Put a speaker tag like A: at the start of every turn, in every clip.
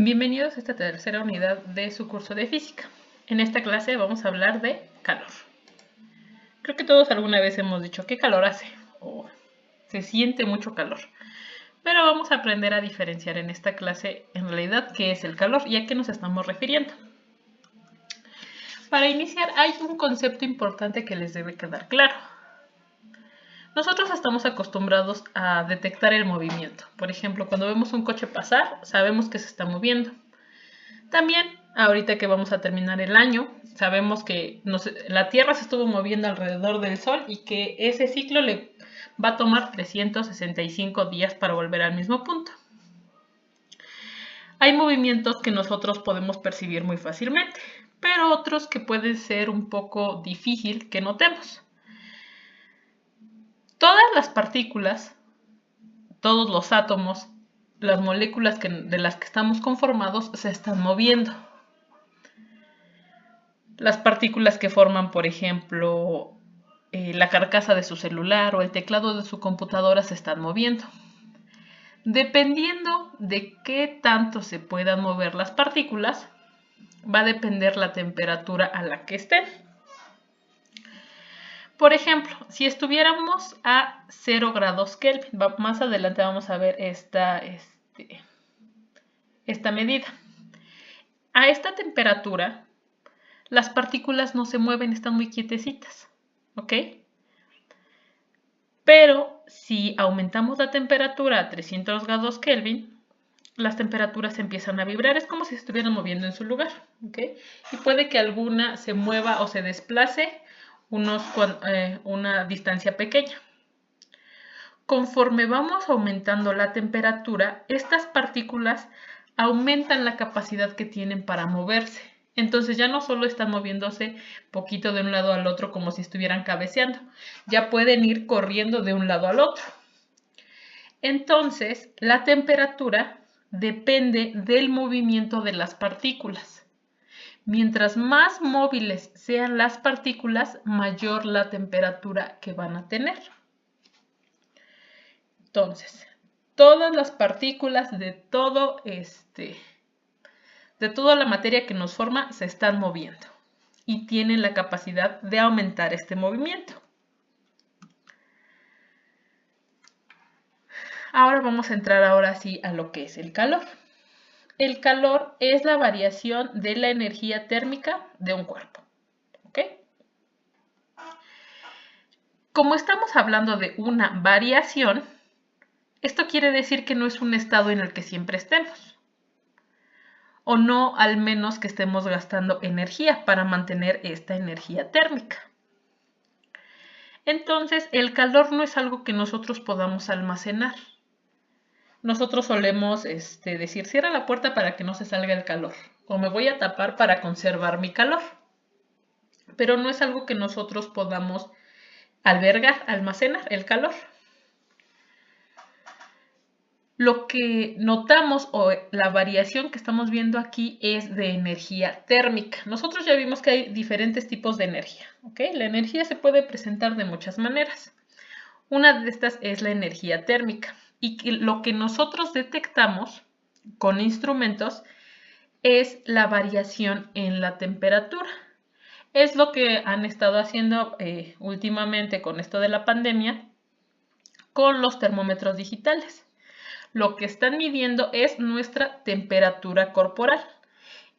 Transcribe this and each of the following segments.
A: Bienvenidos a esta tercera unidad de su curso de física. En esta clase vamos a hablar de calor. Creo que todos alguna vez hemos dicho ¿qué calor hace? O se siente mucho calor. Pero vamos a aprender a diferenciar en esta clase en realidad qué es el calor y a qué nos estamos refiriendo. Para iniciar hay un concepto importante que les debe quedar claro. Nosotros estamos acostumbrados a detectar el movimiento. Por ejemplo, cuando vemos un coche pasar, sabemos que se está moviendo. También, ahorita que vamos a terminar el año, sabemos que la Tierra se estuvo moviendo alrededor del Sol y que ese ciclo le va a tomar 365 días para volver al mismo punto. Hay movimientos que nosotros podemos percibir muy fácilmente, pero otros que pueden ser un poco difícil que notemos. Todas las partículas, todos los átomos, las moléculas de las que estamos conformados se están moviendo. Las partículas que forman, por ejemplo, la carcasa de su celular o el teclado de su computadora se están moviendo. Dependiendo de qué tanto se puedan mover las partículas, va a depender la temperatura a la que estén. Por ejemplo, si estuviéramos a 0 grados Kelvin, más adelante vamos a ver esta medida. A esta temperatura, las partículas no se mueven, están muy quietecitas, ¿ok? Pero si aumentamos la temperatura a 300 grados Kelvin, las temperaturas empiezan a vibrar, es como si se estuvieran moviendo en su lugar, ¿ok? Y puede que alguna se mueva o se desplace una distancia pequeña. Conforme vamos aumentando la temperatura, estas partículas aumentan la capacidad que tienen para moverse. Entonces ya no solo están moviéndose poquito de un lado al otro como si estuvieran cabeceando, ya pueden ir corriendo de un lado al otro. Entonces, la temperatura depende del movimiento de las partículas. Mientras más móviles sean las partículas, mayor la temperatura que van a tener. Entonces, todas las partículas de toda la materia que nos forma se están moviendo y tienen la capacidad de aumentar este movimiento. Ahora vamos a entrar ahora sí a lo que es el calor. El calor es la variación de la energía térmica de un cuerpo, ¿ok? Como estamos hablando de una variación, esto quiere decir que no es un estado en el que siempre estemos. O no, al menos que estemos gastando energía para mantener esta energía térmica. Entonces, el calor no es algo que nosotros podamos almacenar. Nosotros solemos decir, cierra la puerta para que no se salga el calor, o me voy a tapar para conservar mi calor. Pero no es algo que nosotros podamos albergar, almacenar el calor. Lo que notamos o la variación que estamos viendo aquí es de energía térmica. Nosotros ya vimos que hay diferentes tipos de energía, ¿ok? La energía se puede presentar de muchas maneras. Una de estas es la energía térmica y lo que nosotros detectamos con instrumentos es la variación en la temperatura. Es lo que han estado haciendo últimamente con esto de la pandemia con los termómetros digitales. Lo que están midiendo es nuestra temperatura corporal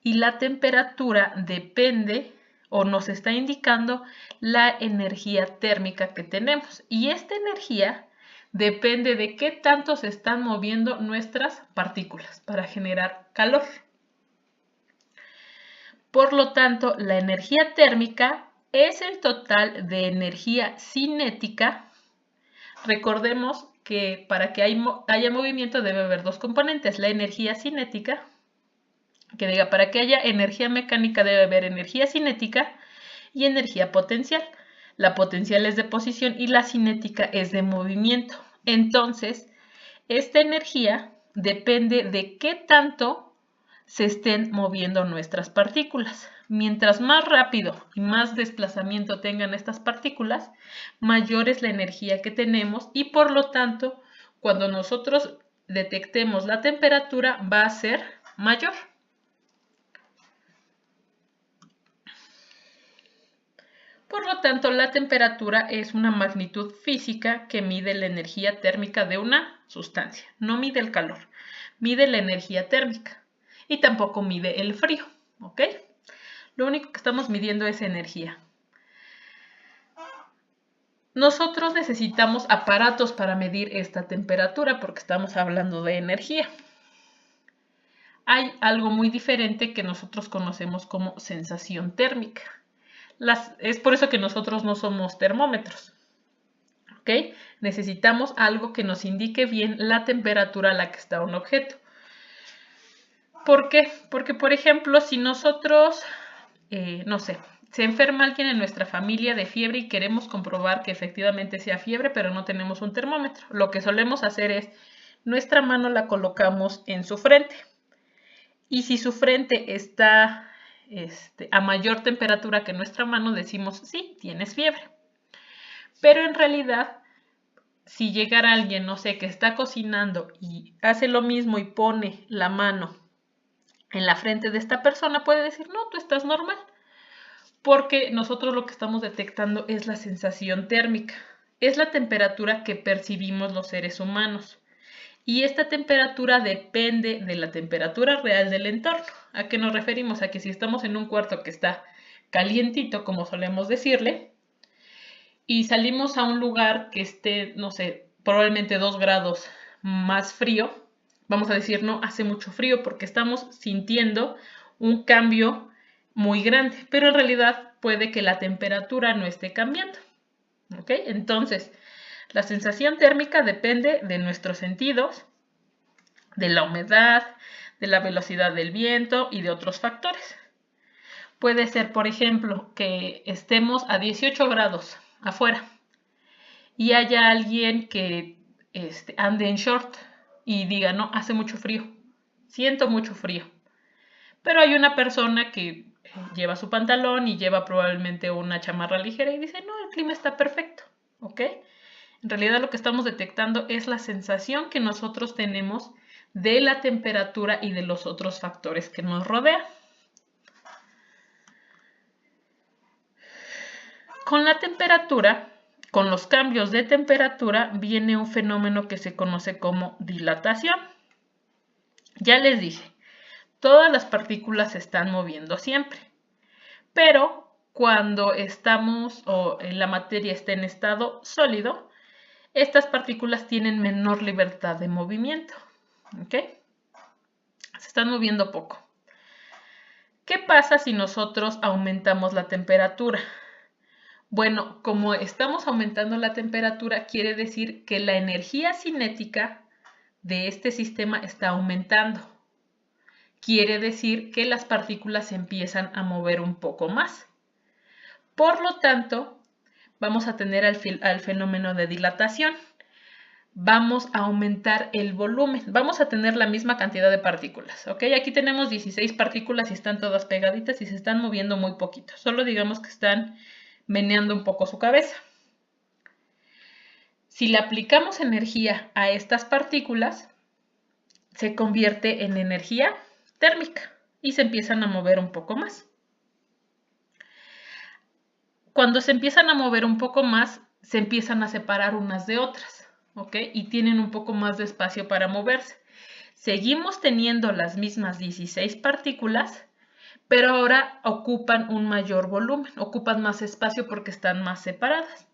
A: y la temperatura depende o nos está indicando la energía térmica que tenemos y esta energía depende de qué tanto se están moviendo nuestras partículas para generar calor. Por lo tanto, la energía térmica es el total de energía cinética. Recordemos que para que haya movimiento debe haber dos componentes, la energía cinética, para que haya energía mecánica debe haber energía cinética y energía potencial. La potencial es de posición y la cinética es de movimiento. Entonces, esta energía depende de qué tanto se estén moviendo nuestras partículas. Mientras más rápido y más desplazamiento tengan estas partículas, mayor es la energía que tenemos y por lo tanto, cuando nosotros detectemos la temperatura va a ser mayor. Por lo tanto, la temperatura es una magnitud física que mide la energía térmica de una sustancia. No mide el calor, mide la energía térmica y tampoco mide el frío, ¿ok? Lo único que estamos midiendo es energía. Nosotros necesitamos aparatos para medir esta temperatura porque estamos hablando de energía. Hay algo muy diferente que nosotros conocemos como sensación térmica. Es por eso que nosotros no somos termómetros. ¿Ok? Necesitamos algo que nos indique bien la temperatura a la que está un objeto. ¿Por qué? Porque, por ejemplo, si nosotros, no sé, se enferma alguien en nuestra familia de fiebre y queremos comprobar que efectivamente sea fiebre, pero no tenemos un termómetro, lo que solemos hacer es, nuestra mano la colocamos en su frente. Y si su frente está a mayor temperatura que nuestra mano, decimos, sí, tienes fiebre. Pero en realidad, si llegara alguien, no sé, que está cocinando y hace lo mismo y pone la mano en la frente de esta persona, puede decir, no, tú estás normal. Porque nosotros lo que estamos detectando es la sensación térmica. Es la temperatura que percibimos los seres humanos. Y esta temperatura depende de la temperatura real del entorno. ¿A qué nos referimos? A que si estamos en un cuarto que está calientito, como solemos decirle, y salimos a un lugar que esté, no sé, probablemente 2 grados más frío, vamos a decir, no, hace mucho frío porque estamos sintiendo un cambio muy grande, pero en realidad puede que la temperatura no esté cambiando. ¿Ok? Entonces, la sensación térmica depende de nuestros sentidos, de la humedad, de la velocidad del viento y de otros factores. Puede ser, por ejemplo, que estemos a 18 grados afuera y haya alguien que ande en short y diga, no, hace mucho frío, siento mucho frío. Pero hay una persona que lleva su pantalón y lleva probablemente una chamarra ligera y dice, no, el clima está perfecto, ¿ok? En realidad lo que estamos detectando es la sensación que nosotros tenemos de la temperatura y de los otros factores que nos rodean. Con la temperatura, con los cambios de temperatura, viene un fenómeno que se conoce como dilatación. Ya les dije, todas las partículas se están moviendo siempre, pero cuando estamos o la materia está en estado sólido, estas partículas tienen menor libertad de movimiento. ¿Ok? Se están moviendo poco. ¿Qué pasa si nosotros aumentamos la temperatura? Bueno, como estamos aumentando la temperatura, quiere decir que la energía cinética de este sistema está aumentando. Quiere decir que las partículas se empiezan a mover un poco más. Por lo tanto, vamos a tener al fenómeno de dilatación. Vamos a aumentar el volumen. Vamos a tener la misma cantidad de partículas, ¿ok? Aquí tenemos 16 partículas y están todas pegaditas y se están moviendo muy poquito. Solo digamos que están meneando un poco su cabeza. Si le aplicamos energía a estas partículas, se convierte en energía térmica y se empiezan a mover un poco más. Cuando se empiezan a mover un poco más, se empiezan a separar unas de otras, ¿ok? Y tienen un poco más de espacio para moverse. Seguimos teniendo las mismas 16 partículas, pero ahora ocupan un mayor volumen, ocupan más espacio porque están más separadas.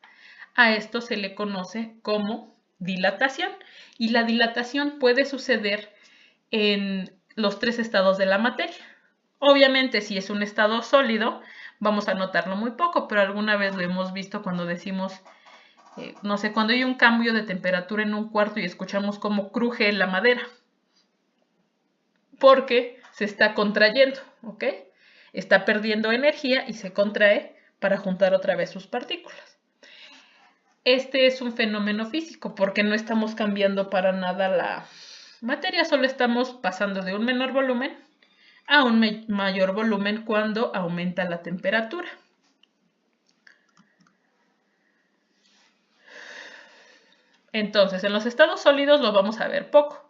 A: A esto se le conoce como dilatación y la dilatación puede suceder en los 3 estados de la materia. Obviamente, si es un estado sólido, vamos a notarlo muy poco, pero alguna vez lo hemos visto cuando decimos, no sé, cuando hay un cambio de temperatura en un cuarto y escuchamos cómo cruje la madera, porque se está contrayendo, ¿ok? Está perdiendo energía y se contrae para juntar otra vez sus partículas. Este es un fenómeno físico porque no estamos cambiando para nada la materia, solo estamos pasando de un menor volumen a un mayor volumen cuando aumenta la temperatura. Entonces, en los estados sólidos lo vamos a ver poco.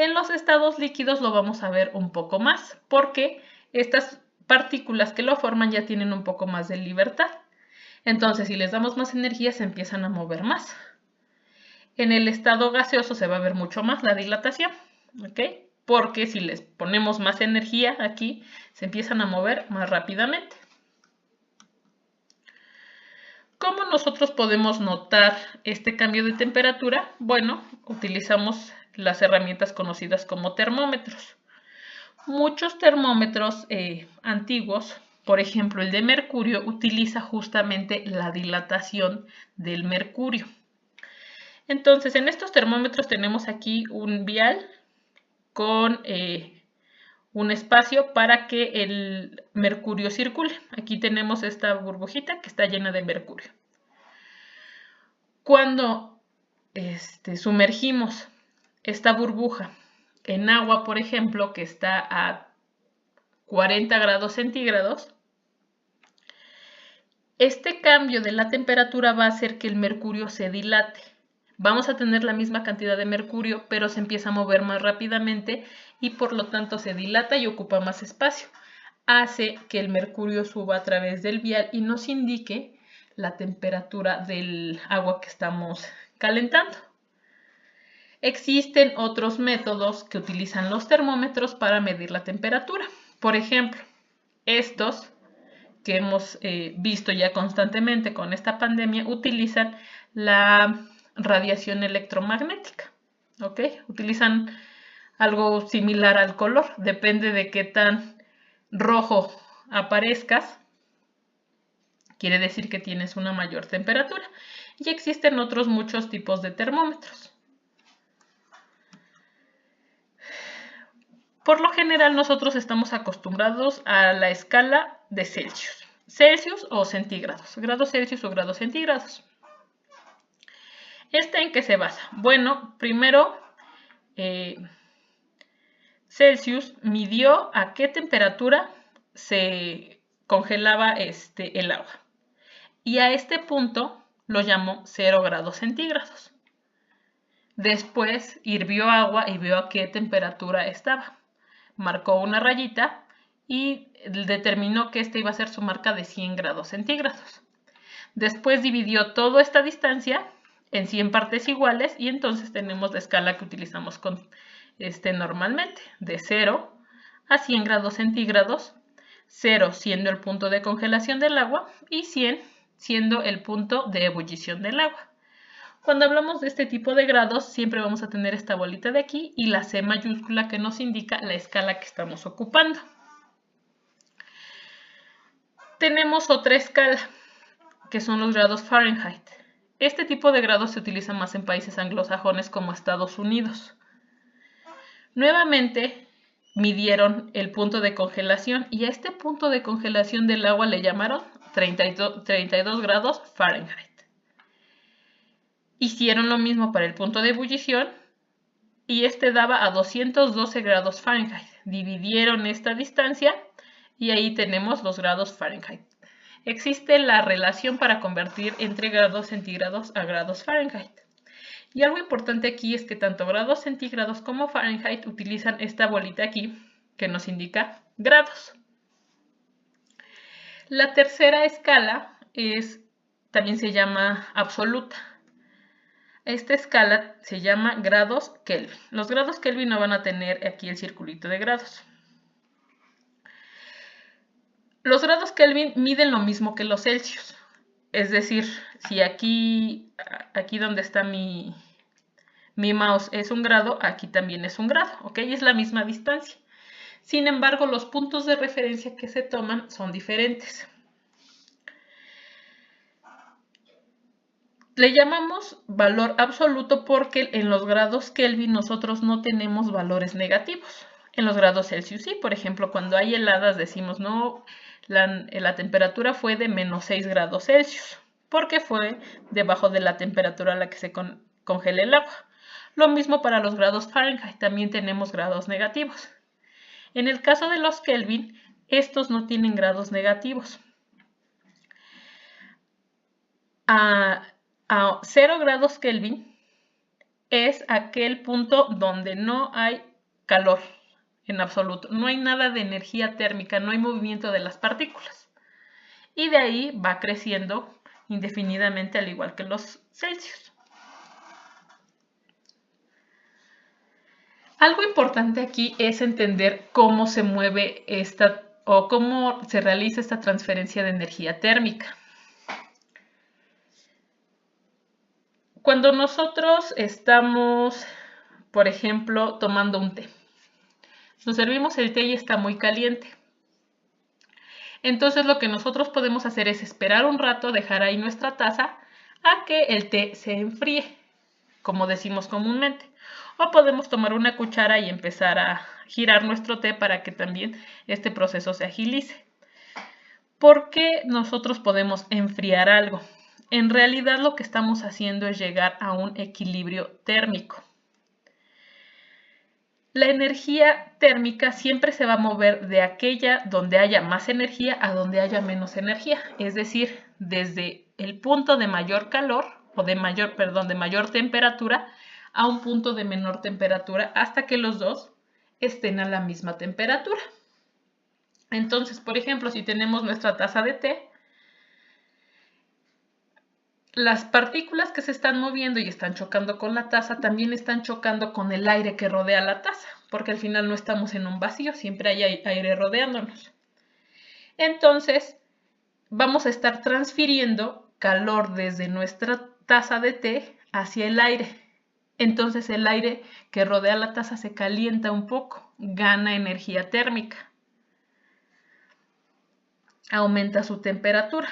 A: En los estados líquidos lo vamos a ver un poco más, porque estas partículas que lo forman ya tienen un poco más de libertad. Entonces, si les damos más energía, se empiezan a mover más. En el estado gaseoso se va a ver mucho más la dilatación, ¿ok? Porque si les ponemos más energía aquí, se empiezan a mover más rápidamente. ¿Cómo nosotros podemos notar este cambio de temperatura? Bueno, utilizamos las herramientas conocidas como termómetros. Muchos termómetros antiguos, por ejemplo el de mercurio, utiliza justamente la dilatación del mercurio. Entonces, en estos termómetros tenemos aquí un vial con un espacio para que el mercurio circule. Aquí tenemos esta burbujita que está llena de mercurio. Cuando sumergimos esta burbuja en agua, por ejemplo, que está a 40 grados centígrados, este cambio de la temperatura va a hacer que el mercurio se dilate. Vamos a tener la misma cantidad de mercurio, pero se empieza a mover más rápidamente y por lo tanto se dilata y ocupa más espacio. Hace que el mercurio suba a través del vial y nos indique la temperatura del agua que estamos calentando. Existen otros métodos que utilizan los termómetros para medir la temperatura. Por ejemplo, estos que hemos visto ya constantemente con esta pandemia utilizan la radiación electromagnética, ¿ok? Utilizan algo similar al color, depende de qué tan rojo aparezcas, quiere decir que tienes una mayor temperatura. Y existen otros muchos tipos de termómetros. Por lo general nosotros estamos acostumbrados a la escala de Celsius. Celsius o centígrados, grados Celsius o grados centígrados. ¿Esta en qué se basa? Bueno, primero Celsius midió a qué temperatura se congelaba el agua. Y a este punto lo llamó 0 grados centígrados. Después hirvió agua y vio a qué temperatura estaba. Marcó una rayita y determinó que esta iba a ser su marca de 100 grados centígrados. Después dividió toda esta distancia en 100 partes iguales y entonces tenemos la escala que utilizamos normalmente, de 0 a 100 grados centígrados, 0 siendo el punto de congelación del agua y 100 siendo el punto de ebullición del agua. Cuando hablamos de este tipo de grados, siempre vamos a tener esta bolita de aquí y la C mayúscula que nos indica la escala que estamos ocupando. Tenemos otra escala, que son los grados Fahrenheit. Este tipo de grados se utiliza más en países anglosajones como Estados Unidos. Nuevamente, midieron el punto de congelación y a este punto de congelación del agua le llamaron 32 grados Fahrenheit. Hicieron lo mismo para el punto de ebullición y este daba a 212 grados Fahrenheit. Dividieron esta distancia y ahí tenemos los grados Fahrenheit. Existe la relación para convertir entre grados centígrados a grados Fahrenheit. Y algo importante aquí es que tanto grados centígrados como Fahrenheit utilizan esta bolita aquí que nos indica grados. La tercera escala también se llama absoluta. Esta escala se llama grados Kelvin. Los grados Kelvin no van a tener aquí el circulito de grados. Los grados Kelvin miden lo mismo que los Celsius. Es decir, si aquí donde está mi mouse es un grado, aquí también es un grado, ¿ok? Es la misma distancia. Sin embargo, los puntos de referencia que se toman son diferentes. Le llamamos valor absoluto porque en los grados Kelvin nosotros no tenemos valores negativos. En los grados Celsius sí, por ejemplo, cuando hay heladas decimos no, la temperatura fue de menos 6 grados Celsius, porque fue debajo de la temperatura a la que se congela el agua. Lo mismo para los grados Fahrenheit, también tenemos grados negativos. En el caso de los Kelvin, estos no tienen grados negativos. A 0 grados Kelvin es aquel punto donde no hay calor en absoluto. No hay nada de energía térmica, no hay movimiento de las partículas. Y de ahí va creciendo indefinidamente, al igual que los Celsius. Algo importante aquí es entender cómo se mueve o cómo se realiza esta transferencia de energía térmica. Cuando nosotros estamos, por ejemplo, tomando un té, nos servimos el té y está muy caliente. Entonces lo que nosotros podemos hacer es esperar un rato, dejar ahí nuestra taza a que el té se enfríe, como decimos comúnmente. O podemos tomar una cuchara y empezar a girar nuestro té para que también este proceso se agilice. ¿Por qué nosotros podemos enfriar algo? En realidad lo que estamos haciendo es llegar a un equilibrio térmico. La energía térmica siempre se va a mover de aquella donde haya más energía a donde haya menos energía. Es decir, desde el punto de mayor calor o de mayor temperatura a un punto de menor temperatura hasta que los dos estén a la misma temperatura. Entonces, por ejemplo, si tenemos nuestra taza de té, las partículas que se están moviendo y están chocando con la taza también están chocando con el aire que rodea la taza, porque al final no estamos en un vacío, siempre hay aire rodeándonos. Entonces, vamos a estar transfiriendo calor desde nuestra taza de té hacia el aire. Entonces el aire que rodea la taza se calienta un poco, gana energía térmica, aumenta su temperatura.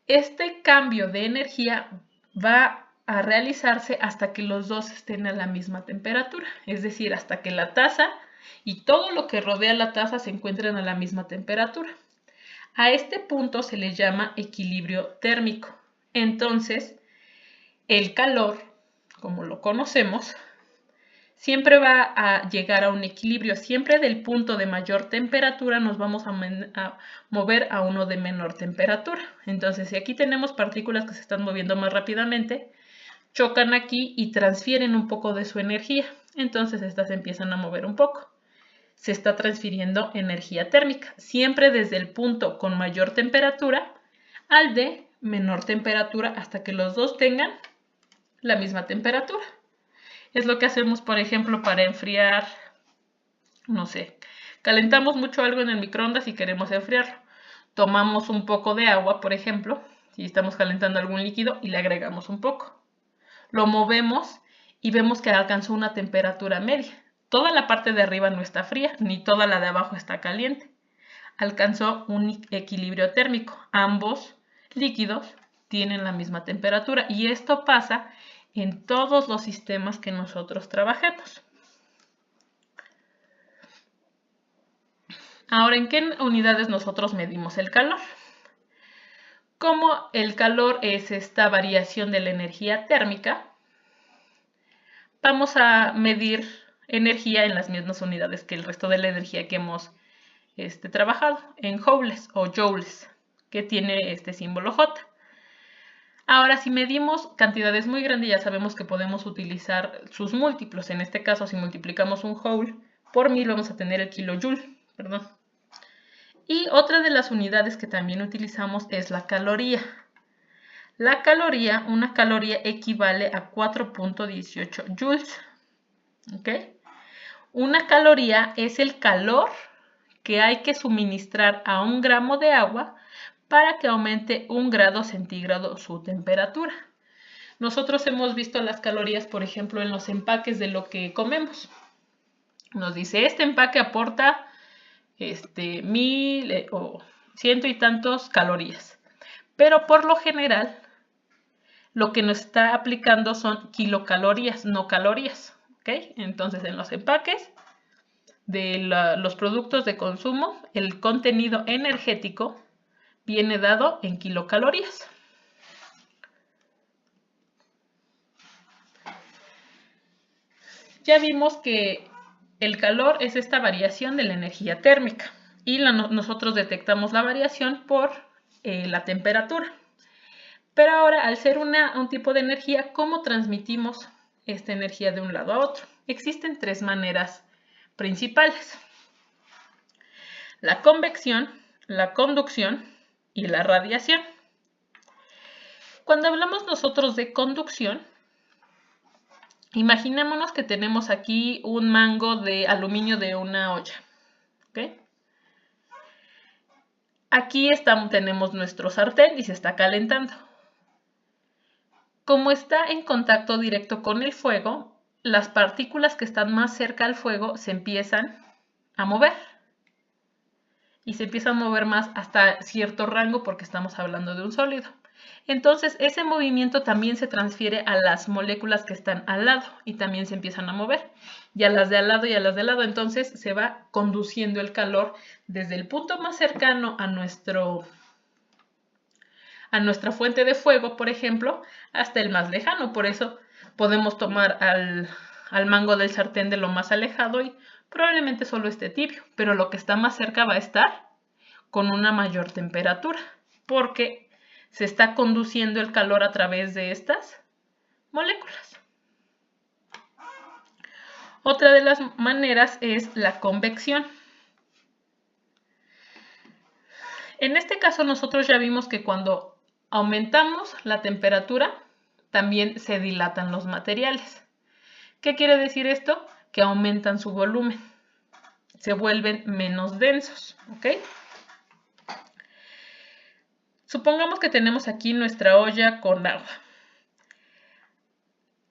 A: Este cambio de energía va a realizarse hasta que los dos estén a la misma temperatura, es decir, hasta que la taza y todo lo que rodea la taza se encuentren a la misma temperatura. A este punto se le llama equilibrio térmico. Entonces, el calor, como lo conocemos, siempre va a llegar a un equilibrio. Siempre del punto de mayor temperatura nos vamos a mover a uno de menor temperatura. Entonces, si aquí tenemos partículas que se están moviendo más rápidamente, chocan aquí y transfieren un poco de su energía. Entonces, estas se empiezan a mover un poco. Se está transfiriendo energía térmica, siempre desde el punto con mayor temperatura al de menor temperatura hasta que los dos tengan la misma temperatura. Es lo que hacemos, por ejemplo, para enfriar, no sé, calentamos mucho algo en el microondas y queremos enfriarlo. Tomamos un poco de agua, por ejemplo, si estamos calentando algún líquido y le agregamos un poco. Lo movemos y vemos que alcanzó una temperatura media. Toda la parte de arriba no está fría, ni toda la de abajo está caliente. Alcanzó un equilibrio térmico. Ambos líquidos tienen la misma temperatura y esto pasa en todos los sistemas que nosotros trabajemos. Ahora, ¿en qué unidades nosotros medimos el calor? Como el calor es esta variación de la energía térmica, vamos a medir energía en las mismas unidades que el resto de la energía que hemos trabajado, en joules o joules, que tiene este símbolo J. Ahora, si medimos cantidades muy grandes, ya sabemos que podemos utilizar sus múltiplos. En este caso, si multiplicamos un joule por 1000, vamos a tener el kilojoule, perdón. Y otra de las unidades que también utilizamos es la caloría. La caloría, una caloría equivale a 4.18 joules. ¿Ok? Una caloría es el calor que hay que suministrar a 1 gramo de agua para que aumente 1 grado centígrado su temperatura. Nosotros hemos visto las calorías, por ejemplo, en los empaques de lo que comemos. Nos dice, este empaque aporta 1000 o 100 y tantos calorías. Pero por lo general, lo que nos está aplicando son kilocalorías, no calorías. ¿Okay? Entonces, en los empaques de los productos de consumo, el contenido energético viene dado en kilocalorías. Ya vimos que el calor es esta variación de la energía térmica y nosotros detectamos la variación por la temperatura. Pero ahora, al ser un tipo de energía, ¿cómo transmitimos esta energía de un lado a otro? Existen 3 maneras principales: la convección, la conducción y la radiación. Cuando hablamos nosotros de conducción, imaginémonos que tenemos aquí un mango de aluminio de una olla. ¿Okay? Aquí tenemos nuestro sartén y se está calentando. Como está en contacto directo con el fuego, las partículas que están más cerca al fuego se empiezan a mover. Y se empieza a mover más hasta cierto rango porque estamos hablando de un sólido. Entonces, ese movimiento también se transfiere a las moléculas que están al lado y también se empiezan a mover. Y a las de al lado y a las de al lado. Entonces, se va conduciendo el calor desde el punto más cercano a nuestra fuente de fuego, por ejemplo, hasta el más lejano. Por eso podemos tomar al mango del sartén de lo más alejado y probablemente solo esté tibio, pero lo que está más cerca va a estar con una mayor temperatura, porque se está conduciendo el calor a través de estas moléculas. Otra de las maneras es la convección. En este caso nosotros ya vimos que cuando aumentamos la temperatura, también se dilatan los materiales. ¿Qué quiere decir esto? Que aumentan su volumen, se vuelven menos densos, ¿ok? Supongamos que tenemos aquí nuestra olla con agua.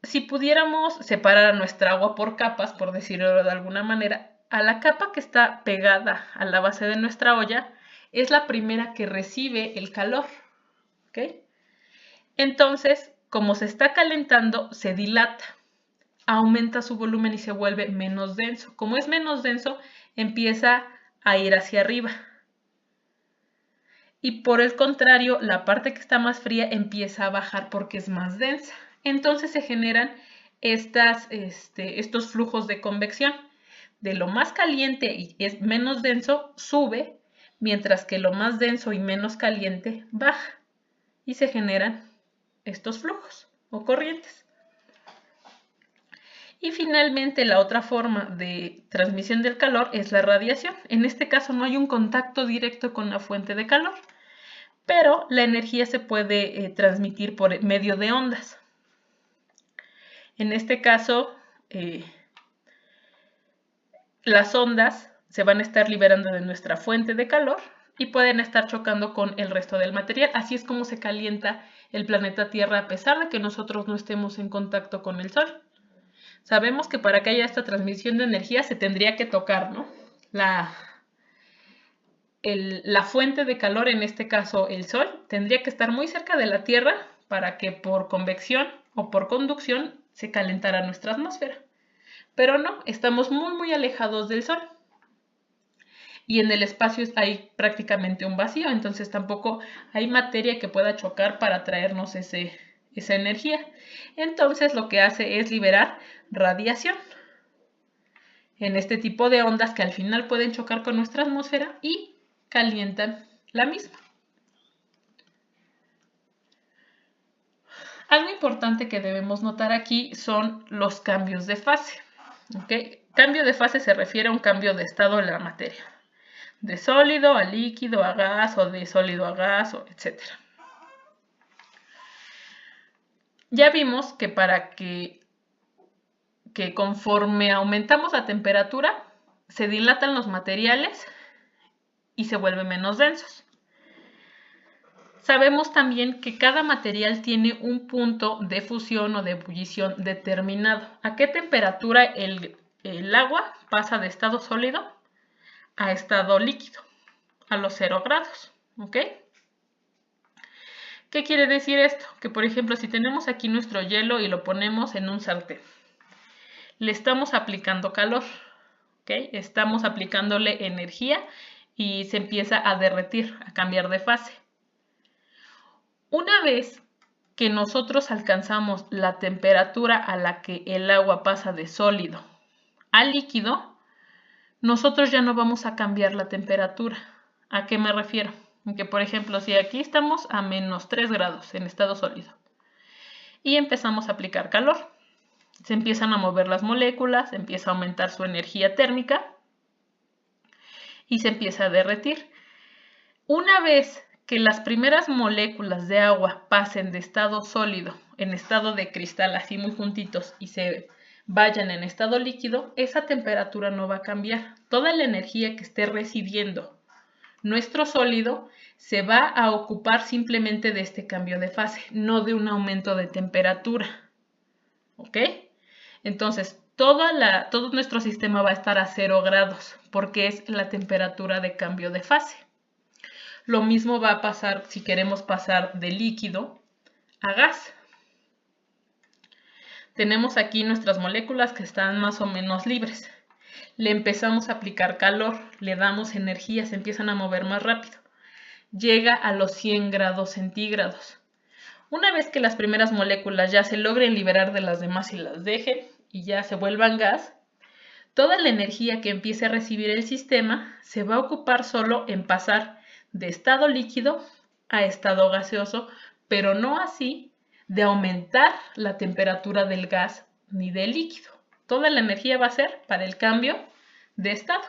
A: Si pudiéramos separar nuestra agua por capas, por decirlo de alguna manera, a la capa que está pegada a la base de nuestra olla es la primera que recibe el calor, ¿ok? Entonces, como se está calentando, se dilata, aumenta su volumen y se vuelve menos denso. Como es menos denso, empieza a ir hacia arriba. Y por el contrario, la parte que está más fría empieza a bajar porque es más densa. Entonces se generan estos flujos de convección. De lo más caliente y es menos denso, sube, mientras que lo más denso y menos caliente baja. Y se generan estos flujos o corrientes. Y finalmente la otra forma de transmisión del calor es la radiación. En este caso no hay un contacto directo con la fuente de calor, pero la energía se puede transmitir por medio de ondas. En este caso, las ondas se van a estar liberando de nuestra fuente de calor y pueden estar chocando con el resto del material. Así es como se calienta el planeta Tierra a pesar de que nosotros no estemos en contacto con el Sol. Sabemos que para que haya esta transmisión de energía se tendría que tocar, ¿no? La fuente de calor, en este caso el Sol, tendría que estar muy cerca de la Tierra para que por convección o por conducción se calentara nuestra atmósfera. Pero no, estamos muy muy alejados del Sol. Y en el espacio hay prácticamente un vacío, entonces tampoco hay materia que pueda chocar para traernos esa energía. Entonces lo que hace es liberar radiación en este tipo de ondas que al final pueden chocar con nuestra atmósfera y calientan la misma. Algo importante que debemos notar aquí son los cambios de fase. ¿Okay? Cambio de fase se refiere a un cambio de estado de la materia. De sólido a líquido, a gas, o de sólido a gas, etc. Ya vimos que que conforme aumentamos la temperatura, se dilatan los materiales y se vuelven menos densos. Sabemos también que cada material tiene un punto de fusión o de ebullición determinado. ¿A qué temperatura el agua pasa de estado sólido a estado líquido? A los 0 grados, ¿ok? ¿Qué quiere decir esto? Que por ejemplo, si tenemos aquí nuestro hielo y lo ponemos en un sartén, le estamos aplicando calor, ¿ok? Estamos aplicándole energía y se empieza a derretir, a cambiar de fase. Una vez que nosotros alcanzamos la temperatura a la que el agua pasa de sólido a líquido, nosotros ya no vamos a cambiar la temperatura. ¿A qué me refiero? Que por ejemplo, si aquí estamos a menos 3 grados en estado sólido y empezamos a aplicar calor, Se empiezan a mover las moléculas, empieza a aumentar su energía térmica y se empieza a derretir. Una vez que las primeras moléculas de agua pasen de estado sólido en estado de cristal, así muy juntitos, y se vayan en estado líquido, esa temperatura no va a cambiar. Toda la energía que esté recibiendo nuestro sólido se va a ocupar simplemente de este cambio de fase, no de un aumento de temperatura. ¿Ok? Entonces, todo nuestro sistema va a estar a 0 grados porque es la temperatura de cambio de fase. Lo mismo va a pasar si queremos pasar de líquido a gas. Tenemos aquí nuestras moléculas que están más o menos libres. Le empezamos a aplicar calor, le damos energía, se empiezan a mover más rápido. Llega a los 100 grados centígrados. Una vez que las primeras moléculas ya se logren liberar de las demás y las dejen y ya se vuelvan gas, toda la energía que empiece a recibir el sistema se va a ocupar solo en pasar de estado líquido a estado gaseoso, pero no así de aumentar la temperatura del gas ni del líquido. Toda la energía va a ser para el cambio de estado.